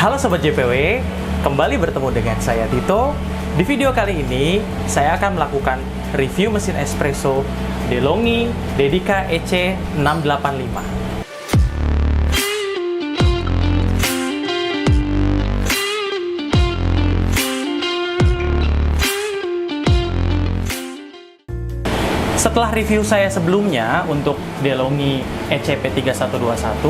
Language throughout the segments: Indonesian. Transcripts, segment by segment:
Halo Sobat JPW, kembali bertemu dengan saya Tito. Di video kali ini, saya akan melakukan review mesin espresso DeLonghi Dedica EC685. Setelah review saya sebelumnya untuk DeLonghi ECP3121,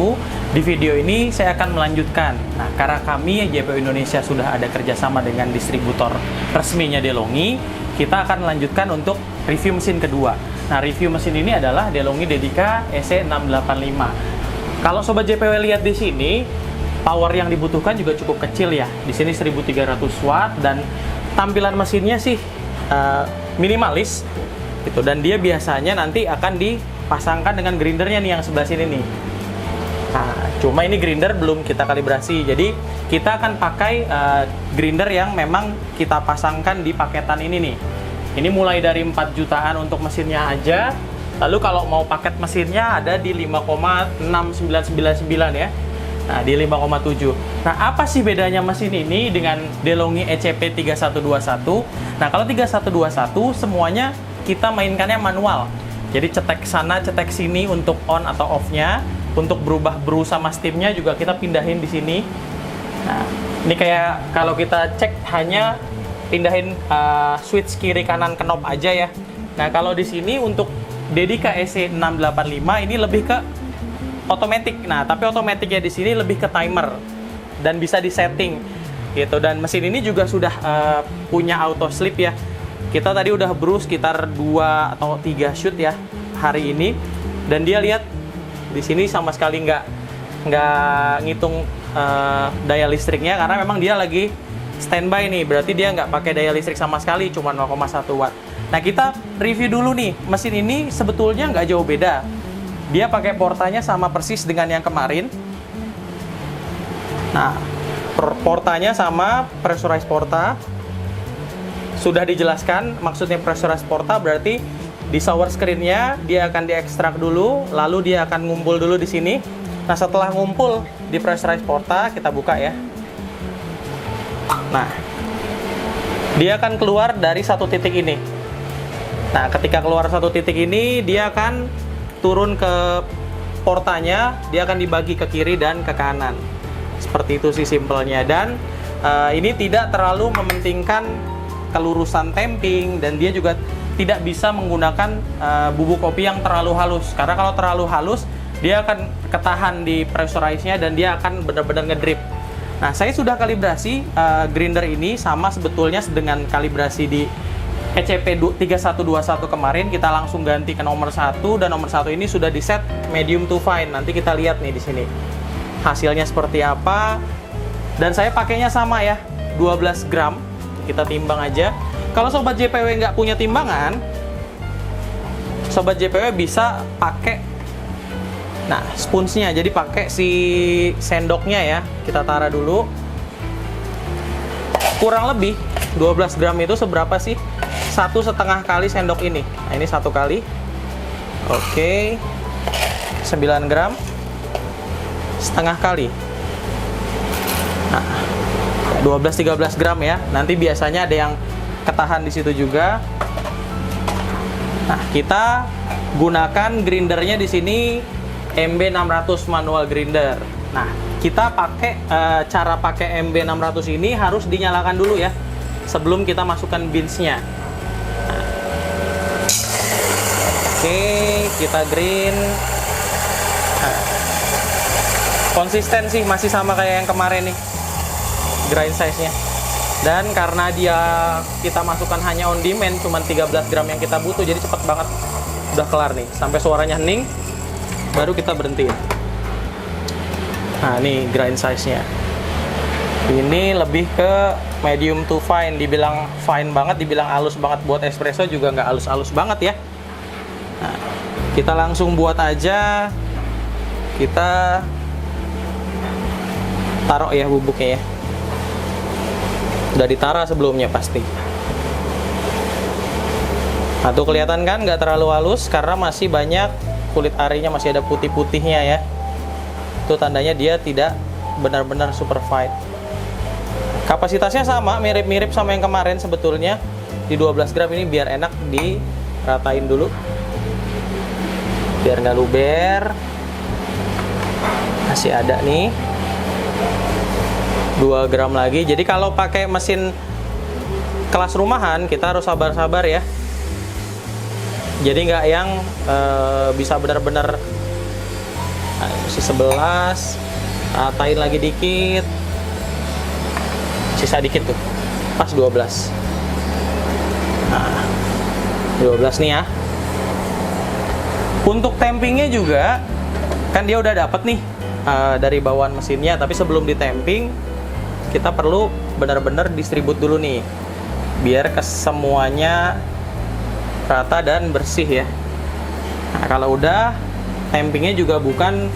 di video ini saya akan melanjutkan. Nah, karena kami JPW Indonesia sudah ada kerjasama dengan distributor resminya DeLonghi, kita akan melanjutkan untuk review mesin kedua. Nah, review mesin ini adalah DeLonghi Dedica EC685. Kalau Sobat JPW lihat di sini, power yang dibutuhkan juga cukup kecil ya. Di sini 1300 watt dan tampilan mesinnya sih minimalis. Gitu. Dan dia biasanya nanti akan dipasangkan dengan grindernya nih yang sebelah sini nih. Nah, cuma ini grinder belum kita kalibrasi, jadi kita akan pakai grinder yang memang kita pasangkan di paketan ini nih. Ini mulai dari 4 jutaan untuk mesinnya aja. Lalu kalau mau paket mesinnya ada di 5,6999 ya. Nah, di 5,7. Nah, apa sih bedanya mesin ini dengan DeLonghi ECP3121? Nah, kalau 3121 semuanya kita mainkannya manual. Jadi cetek sana, cetek sini untuk on atau off-nya. Untuk berubah brew sama steam-nya juga kita pindahin di sini. Nah, ini kayak kalau kita cek hanya pindahin switch kiri kanan knob aja ya. Nah, kalau di sini untuk Dedica EC685 ini lebih ke otomatis. Nah, tapi otomatiknya di sini lebih ke timer dan bisa disetting gitu. Dan mesin ini juga sudah punya auto sleep ya. Kita tadi udah brew sekitar 2 atau 3 shoot ya hari ini, dan dia lihat di sini sama sekali nggak ngitung daya listriknya karena memang dia lagi standby nih, berarti dia nggak pakai daya listrik sama sekali, cuma 0,1 watt. Nah, kita review dulu nih, mesin ini sebetulnya nggak jauh beda. Dia pakai portanya sama persis dengan yang kemarin. Nah, portanya sama pressurized porta. Sudah dijelaskan maksudnya pressurized porta, berarti di shower screen-nya dia akan diekstrak dulu, lalu dia akan ngumpul dulu di sini. Nah, setelah ngumpul di pressurized porta, kita buka ya. Nah, dia akan keluar dari satu titik ini. Nah, ketika keluar satu titik ini, dia akan turun ke portanya, dia akan dibagi ke kiri dan ke kanan. Seperti itu sih simpelnya. Dan ini tidak terlalu mementingkan kelurusan tamping, dan dia juga tidak bisa menggunakan bubuk kopi yang terlalu halus, karena kalau terlalu halus dia akan ketahan di pressurize-nya dan dia akan benar-benar ngedrip. Nah, saya sudah kalibrasi grinder ini sama sebetulnya dengan kalibrasi di ECP3121 kemarin. Kita langsung ganti ke nomor 1, dan nomor 1 ini sudah di set medium to fine. Nanti kita lihat nih di sini hasilnya seperti apa. Dan saya pakainya sama ya, 12 gram. Kita timbang aja. Kalau Sobat JPW nggak punya timbangan, Sobat JPW bisa pakai spoons-nya. Jadi pakai si sendoknya ya. Kita taruh dulu. Kurang lebih 12 gram itu seberapa sih? 1,5 kali sendok ini. Nah, ini 1 kali. Oke. 9 gram. Setengah kali. Nah, 12-13 gram ya. Nanti biasanya ada yang ketahan di situ juga. Nah, kita gunakan grindernya di sini MB600 manual grinder. Nah, kita pakai cara pakai MB600 ini harus dinyalakan dulu ya sebelum kita masukkan beans-nya. Nah. Oke, kita green. Nah. Konsisten sih masih sama kayak yang kemarin nih, grind size-nya. Dan karena kita masukkan hanya on demand, cuma 13 gram yang kita butuh, jadi cepet banget udah kelar nih. Sampai suaranya hening, baru kita berhentiin. Nah, ini grind size-nya. Ini lebih ke medium to fine. Dibilang fine banget, dibilang halus banget. Buat espresso juga nggak halus-halus banget ya. Nah, kita langsung buat aja. Kita taruh ya bubuknya ya. Udah ditara sebelumnya pasti. Nah, tuh kelihatan kan nggak terlalu halus karena masih banyak kulit arinya, masih ada putih-putihnya ya. Itu tandanya dia tidak benar-benar super fine. Kapasitasnya sama, mirip-mirip sama yang kemarin sebetulnya. Di 12 gram ini biar enak diratain dulu. Biar nggak luber. Masih ada nih. 2 gram lagi. Jadi kalau pakai mesin kelas rumahan, kita harus sabar-sabar ya. Jadi nggak yang bisa benar-benar masih 11, ratain lagi dikit. Sisa dikit tuh, pas 12. Nah, 12 nih ya. Untuk tampingnya juga, kan dia udah dapet nih dari bawaan mesinnya. Tapi sebelum ditamping, kita perlu benar-benar distribut dulu nih, biar semuanya rata dan bersih ya. Nah, kalau udah, tampingnya juga bukan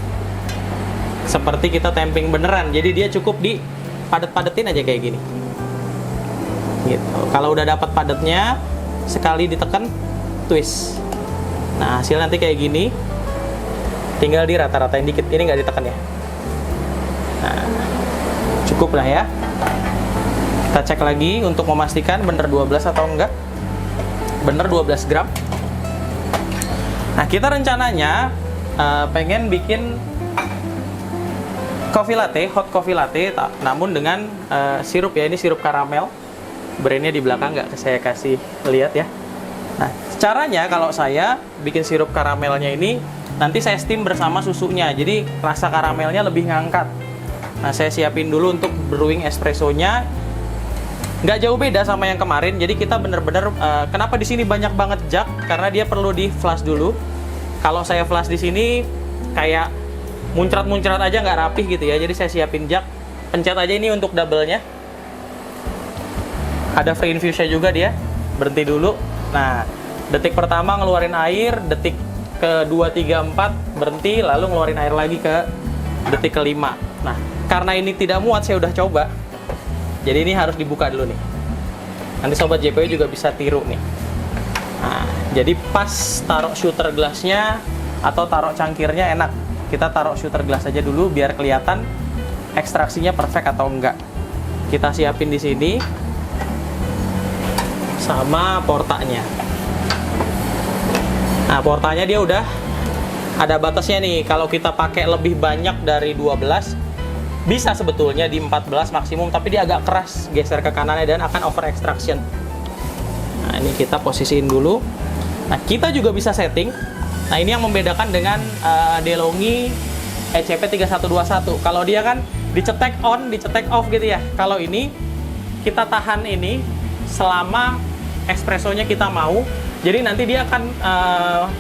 seperti kita tamping beneran. Jadi dia cukup padet-padetin aja kayak gini gitu. Kalau udah dapat padatnya, sekali ditekan twist. Nah, hasil nanti kayak gini, tinggal dirata-ratain dikit. Ini nggak ditekan ya. Nah, cukup lah ya. Kita cek lagi untuk memastikan bener 12 atau enggak. Bener 12 gram. Nah, kita rencananya pengen bikin coffee latte, hot coffee latte, namun dengan sirup ya. Ini sirup karamel. Brandnya di belakang nggak saya kasih lihat ya. Nah, caranya kalau saya bikin sirup karamelnya ini, nanti saya steam bersama susunya. Jadi rasa karamelnya lebih ngangkat. Nah, saya siapin dulu untuk brewing espressonya. Nggak jauh beda sama yang kemarin. Jadi kita bener-bener kenapa di sini banyak banget jug? Karena dia perlu di flash dulu. Kalau saya flash di sini kayak muncrat-muncrat aja, nggak rapih gitu ya. Jadi saya siapin jug, pencet aja ini untuk double-nya. Ada free infuse-nya juga dia. Berhenti dulu. Nah, detik pertama ngeluarin air, detik ke-2, 3, 4 berhenti, lalu ngeluarin air lagi ke detik ke-5. Nah, karena ini tidak muat, saya udah coba. Jadi ini harus dibuka dulu nih. Nanti sobat JPW juga bisa tiru nih. Nah, jadi pas taruh shooter gelasnya atau taruh cangkirnya enak. Kita taruh shooter gelas aja dulu biar kelihatan ekstraksinya perfect atau enggak. Kita siapin di sini sama portanya. Nah, portanya dia udah ada batasnya nih. Kalau kita pakai lebih banyak dari 12, bisa sebetulnya di 14 maksimum, tapi dia agak keras geser ke kanannya dan akan over extraction. Nah, ini kita posisiin dulu. Nah, kita juga bisa setting. Nah, ini yang membedakan dengan DeLonghi ECP 3121. Kalau dia kan dicetek on, dicetek off gitu ya. Kalau ini kita tahan ini selama espressonya kita mau. Jadi nanti dia akan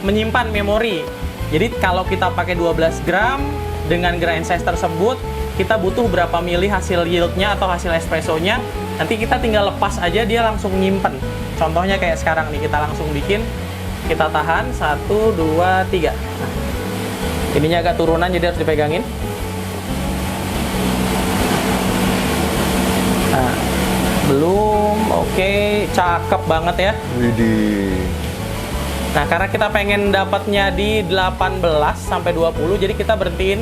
menyimpan memori. Jadi kalau kita pakai 12 gram dengan grind size tersebut, kita butuh berapa mili hasil yieldnya atau hasil espressonya. Nanti kita tinggal lepas aja, dia langsung nyimpen. Contohnya kayak sekarang nih, kita langsung bikin. Kita tahan 1, 2, 3. Nah, ininya agak turunan jadi harus dipegangin. Nah, belum. Oke, cakep banget ya. Widih. Nah, karena kita pengen dapatnya di 18 sampai 20, jadi kita berhentiin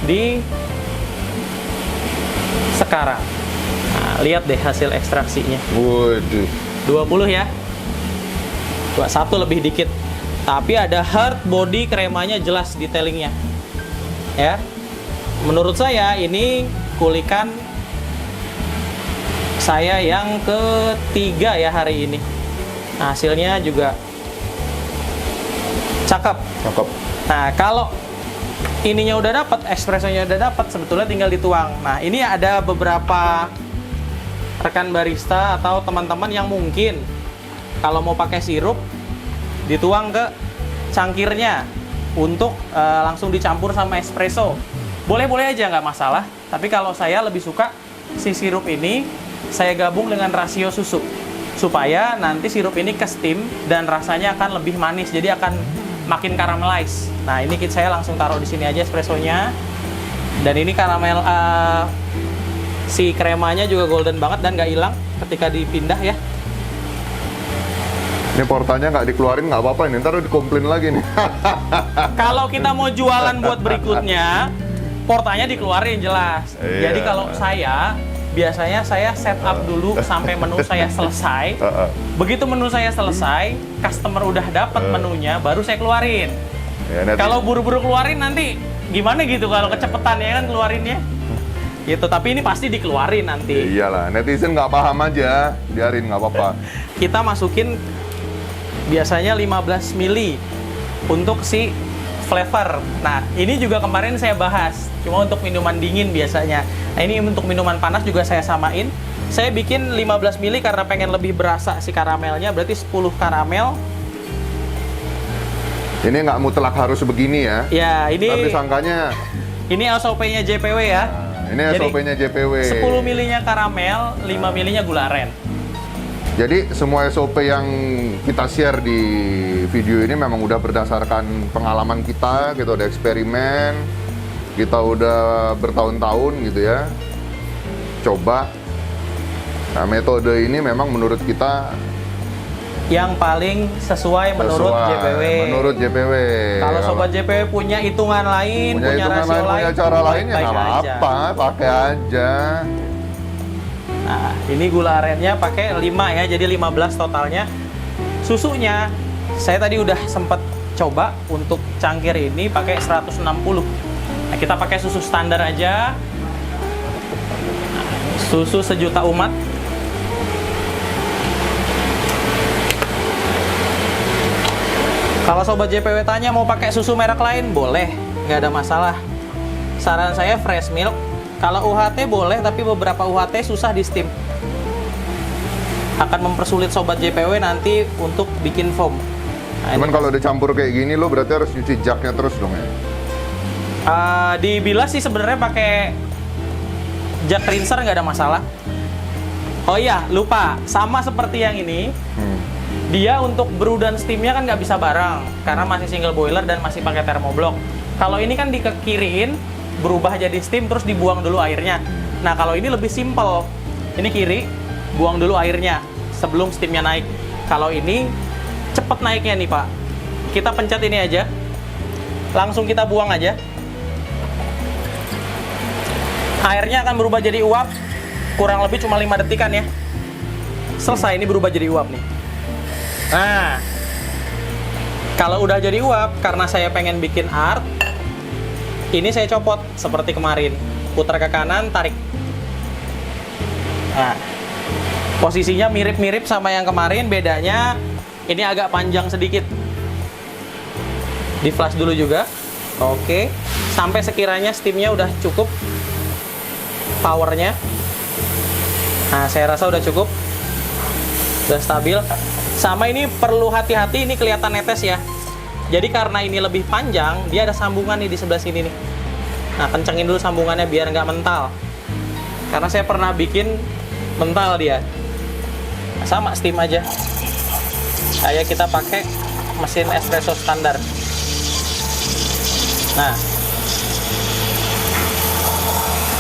di sekarang. Nah, lihat deh hasil ekstraksinya. Waduh. 20 ya. 21 lebih dikit. Tapi ada hard body kremanya, jelas detailingnya. Ya. Menurut saya ini kulikan saya yang ketiga ya hari ini. Nah, hasilnya juga cakep. Cakep. Nah, kalau ininya udah dapat, espressonya udah dapat, sebetulnya tinggal dituang. Nah, ini ada beberapa rekan barista atau teman-teman yang mungkin kalau mau pakai sirup dituang ke cangkirnya untuk langsung dicampur sama espresso. Boleh-boleh aja, nggak masalah. Tapi kalau saya lebih suka si sirup ini saya gabung dengan rasio susu supaya nanti sirup ini ke steam dan rasanya akan lebih manis, jadi akan makin caramelize. Nah, ini saya langsung taruh di sini aja espressonya. Dan ini karamel si kremanya juga golden banget dan nggak hilang ketika dipindah ya. Ini portanya nggak dikeluarin nggak apa-apa, ini ntar dikomplain lagi nih. Kalau kita mau jualan buat berikutnya, portanya dikeluarin jelas. Iya. Jadi kalau saya biasanya saya setup dulu sampai menu saya selesai. Begitu menu saya selesai, customer udah dapat menunya, baru saya keluarin. Ya, Kalau buru-buru keluarin nanti gimana gitu kalau kecepetan ya kan keluarinnya. Gitu, tapi ini pasti dikeluarin nanti. Iyalah, netizen nggak paham aja, biarin nggak apa-apa. Kita masukin biasanya 15 mili untuk si flavor. Nah, ini juga kemarin saya bahas, cuma untuk minuman dingin biasanya. Nah, ini untuk minuman panas juga saya samain. Saya bikin 15 mili karena pengen lebih berasa si karamelnya, berarti 10 karamel. Ini nggak mutlak harus begini ya. Ya, ini Tapi sangkanya ini SOP-nya JPW ya. ini Jadi, SOP-nya JPW. 10 milinya karamel, 5 milinya gula aren. Jadi semua SOP yang kita share di video ini memang udah berdasarkan pengalaman kita udah eksperimen, kita udah bertahun-tahun gitu ya, coba. Nah, metode ini memang menurut kita Yang paling sesuai menurut JPW. Menurut JPW. Kalau sobat JPW punya hitungan lain, punya hitungan rasio lain, punya cara lain ya baik-baik nggak aja. apa, pakai aja. Nah, ini gula arennya pakai 5 ya, jadi 15 totalnya. Susunya, saya tadi udah sempat coba untuk cangkir ini pakai 160. Nah, kita pakai susu standar aja. Susu sejuta umat. Kalau sobat JPW tanya mau pakai susu merek lain, boleh, nggak ada masalah. Saran saya fresh milk. Kalau UHT boleh, tapi beberapa UHT susah di steam. Akan mempersulit sobat JPW nanti untuk bikin foam. Nah, Cuman kalau dicampur kayak gini lo berarti harus cuci jaknya terus dong ya. Dibilas sih sebenarnya pakai jak rinser nggak ada masalah. Oh iya, lupa. Sama seperti yang ini, dia untuk brew dan steamnya kan nggak bisa bareng karena masih single boiler dan masih pakai thermoblok. Kalau ini kan dikekiriin, berubah jadi steam terus dibuang dulu airnya. Nah, kalau ini lebih simple. Ini kiri, buang dulu airnya sebelum steamnya naik. Kalau ini cepet naiknya nih, Pak. Kita pencet ini aja. Langsung kita buang aja. Airnya akan berubah jadi uap. Kurang lebih cuma 5 detikan ya. Selesai, ini berubah jadi uap nih. Nah, kalau udah jadi uap, karena saya pengen bikin art, ini saya copot seperti kemarin. Putar ke kanan, tarik. Nah, posisinya mirip-mirip sama yang kemarin, bedanya ini agak panjang sedikit. Di flash dulu juga. Oke, sampai sekiranya steamnya udah cukup powernya. Nah, saya rasa udah cukup. Udah stabil. Sama ini perlu hati-hati, ini kelihatan netes ya. Jadi karena ini lebih panjang, dia ada sambungan nih di sebelah sini nih. Nah, kencengin dulu sambungannya biar nggak mental. Karena saya pernah bikin mental dia. Nah, sama steam aja. Kayak kita pakai mesin espresso standar. Nah,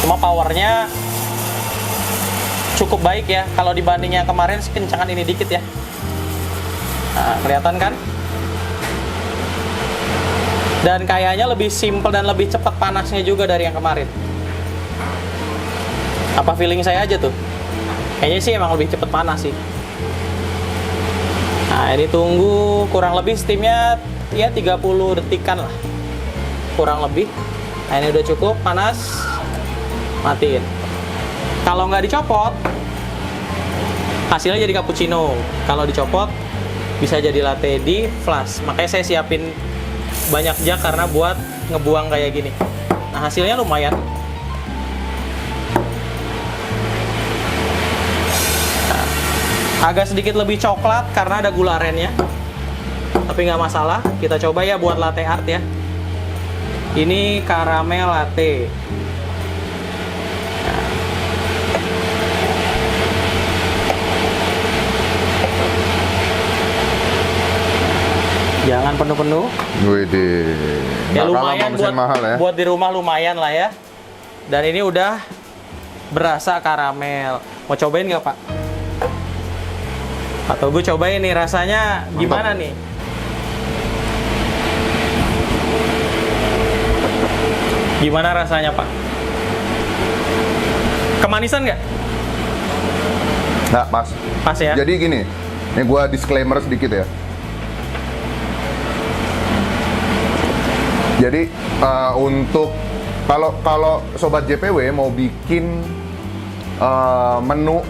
cuma powernya cukup baik ya. Kalau dibanding yang kemarin sih kencangan ini dikit ya. Nah, kelihatan kan? Dan kayaknya lebih simple dan lebih cepat panasnya juga dari yang kemarin. Apa feeling saya aja tuh? Kayaknya sih emang lebih cepat panas sih. Nah, ini tunggu kurang lebih steamnya ya 30 detikan lah. Kurang lebih. Nah, ini udah cukup panas. Matiin. Kalau nggak dicopot, hasilnya jadi cappuccino. Kalau dicopot, bisa jadi latte di flash. Makanya saya siapin banyak jak karena buat ngebuang kayak gini. Nah, hasilnya lumayan. Nah, agak sedikit lebih coklat karena ada gula arennya. Tapi nggak masalah. Kita coba ya buat latte art ya. Ini karamel latte. Jangan penuh-penuh. Widih. Ya Nggak kalah sama lumayan mesin mahal ya. buat di rumah lumayan lah ya. Dan ini udah berasa karamel. Mau cobain nggak, Pak? Atau gue cobain nih rasanya gimana nih? Gimana rasanya, Pak? Kemanisan nggak? Nah, pas. Pas ya? Jadi gini, ini gua disclaimer sedikit ya. Jadi untuk kalau sobat JPW mau bikin menu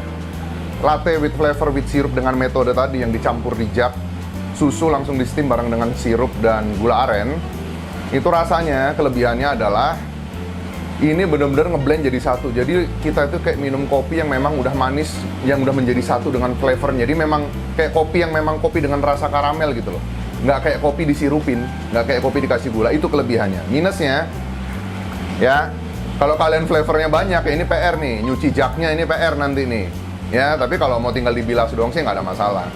latte with flavor with sirup dengan metode tadi yang dicampur di jug, susu langsung di steam bareng dengan sirup dan gula aren, itu rasanya kelebihannya adalah ini bener-bener ngeblend jadi satu. Jadi kita itu kayak minum kopi yang memang udah manis, yang udah menjadi satu dengan flavornya. Jadi memang kayak kopi yang memang kopi dengan rasa karamel gitu loh. Nggak kayak kopi disirupin, nggak kayak kopi dikasih gula. Itu kelebihannya. Minusnya, ya, kalau kalian flavornya banyak, ya ini PR nih. Nyuci jugnya ini PR nanti nih. Ya, tapi kalau mau tinggal dibilas doang sih nggak ada masalah.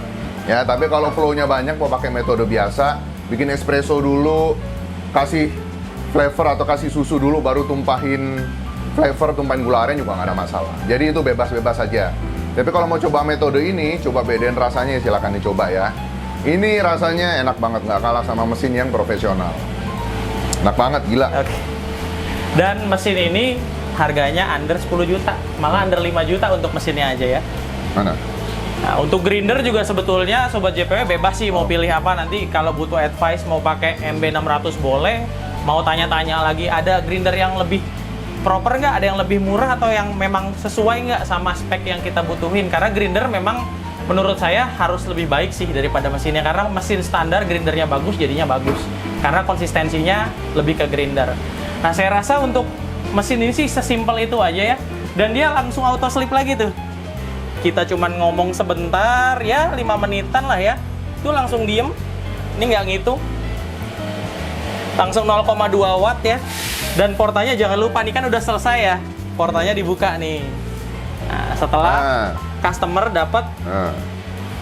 Ya, tapi kalau flow-nya banyak, mau pakai metode biasa, bikin espresso dulu, kasih flavor atau kasih susu dulu baru tumpahin flavor, tumpahin gula aren juga nggak ada masalah. Jadi itu bebas-bebas saja. Tapi kalau mau coba metode ini, coba bedain rasanya, silakan dicoba ya. Ini rasanya enak banget, nggak kalah sama mesin yang profesional. Enak banget, gila. Oke. Dan mesin ini harganya under 10 juta, malah under 5 juta untuk mesinnya aja ya. Mana? Nah, untuk grinder juga sebetulnya Sobat JPW bebas sih mau pilih apa. Nanti kalau butuh advice mau pakai MB600 boleh. Mau tanya-tanya lagi, ada grinder yang lebih proper nggak? Ada yang lebih murah atau yang memang sesuai nggak sama spek yang kita butuhin? Karena grinder memang menurut saya harus lebih baik sih daripada mesinnya. Karena mesin standar grindernya bagus, jadinya bagus. Karena konsistensinya lebih ke grinder. Nah, saya rasa untuk mesin ini sih sesimpel itu aja ya. Dan dia langsung auto sleep lagi tuh. Kita cuman ngomong sebentar, ya 5 menitan lah ya. Itu langsung diem. Ini nggak ngitung. Langsung 0,2 watt ya. Dan portanya jangan lupa, nih kan udah selesai ya. Portanya dibuka nih. Nah, setelah customer dapat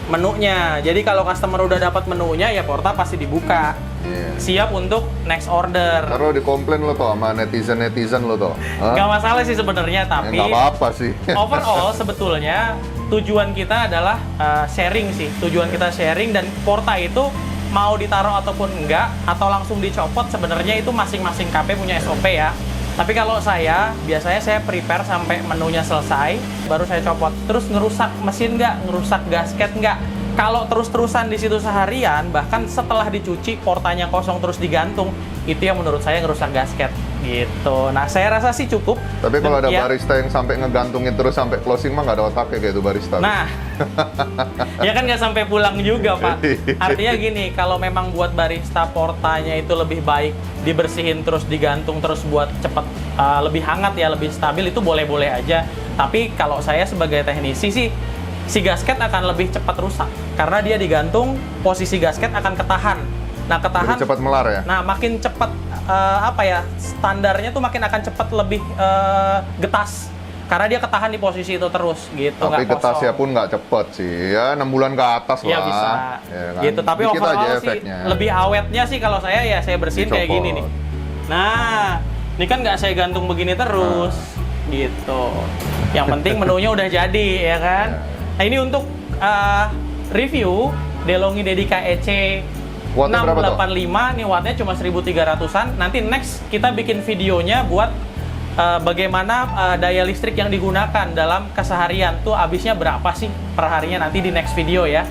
menunya. Jadi kalau customer udah dapat menunya, ya porta pasti dibuka. Siap untuk next order. Taruh di komplain lo tuh sama netizen lo tuh. Nggak masalah sih sebenarnya, tapi nggak apa-apa sih. Overall sebetulnya tujuan kita adalah sharing sih. Tujuan kita sharing, dan porta itu mau ditaruh ataupun enggak, atau langsung dicopot, sebenarnya itu masing-masing KP punya SOP ya. Tapi kalau saya, biasanya saya prepare sampai menunya selesai, baru saya copot. Terus ngerusak mesin nggak, ngerusak gasket nggak. Kalau terus-terusan di situ seharian, bahkan setelah dicuci, portanya kosong terus digantung, itu yang menurut saya ngerusak gasket gitu. Nah, saya rasa sih cukup. Tapi kalau ada barista yang sampai ngegantungin terus sampai closing mah nggak ada otaknya kayak itu barista. Nah, ya kan nggak sampai pulang juga, Pak. Artinya gini, kalau memang buat barista portanya itu lebih baik dibersihin terus digantung terus buat cepet lebih hangat ya, lebih stabil, itu boleh-boleh aja. Tapi kalau saya sebagai teknisi sih, si gasket akan lebih cepat rusak karena dia digantung, posisi gasket akan ketahan. Nah, ketahan. Jadi cepat melar ya. Nah, makin cepat standarnya tuh makin akan cepat lebih getas karena dia ketahan di posisi itu terus gitu. Tapi getasnya pun nggak cepet sih ya, 6 bulan ke atas lah. Ya bisa ya kan? gitu. Tapi dikit overall aja sih efeknya. lebih awetnya sih kalau saya, ya saya bersihin kayak gini nih. Nah, ini kan nggak saya gantung begini terus gitu. Yang penting menunya udah jadi ya kan. Nah, ini untuk review DeLonghi Dedica EC 685, nih wattnya cuma 1300-an. Nanti next kita bikin videonya buat bagaimana daya listrik yang digunakan dalam keseharian tuh habisnya berapa sih per harinya, nanti di next video ya.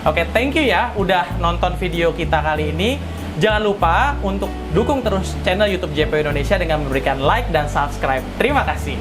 Oke, thank you ya udah nonton video kita kali ini. Jangan lupa untuk dukung terus channel YouTube JPW Indonesia dengan memberikan like dan subscribe. Terima kasih.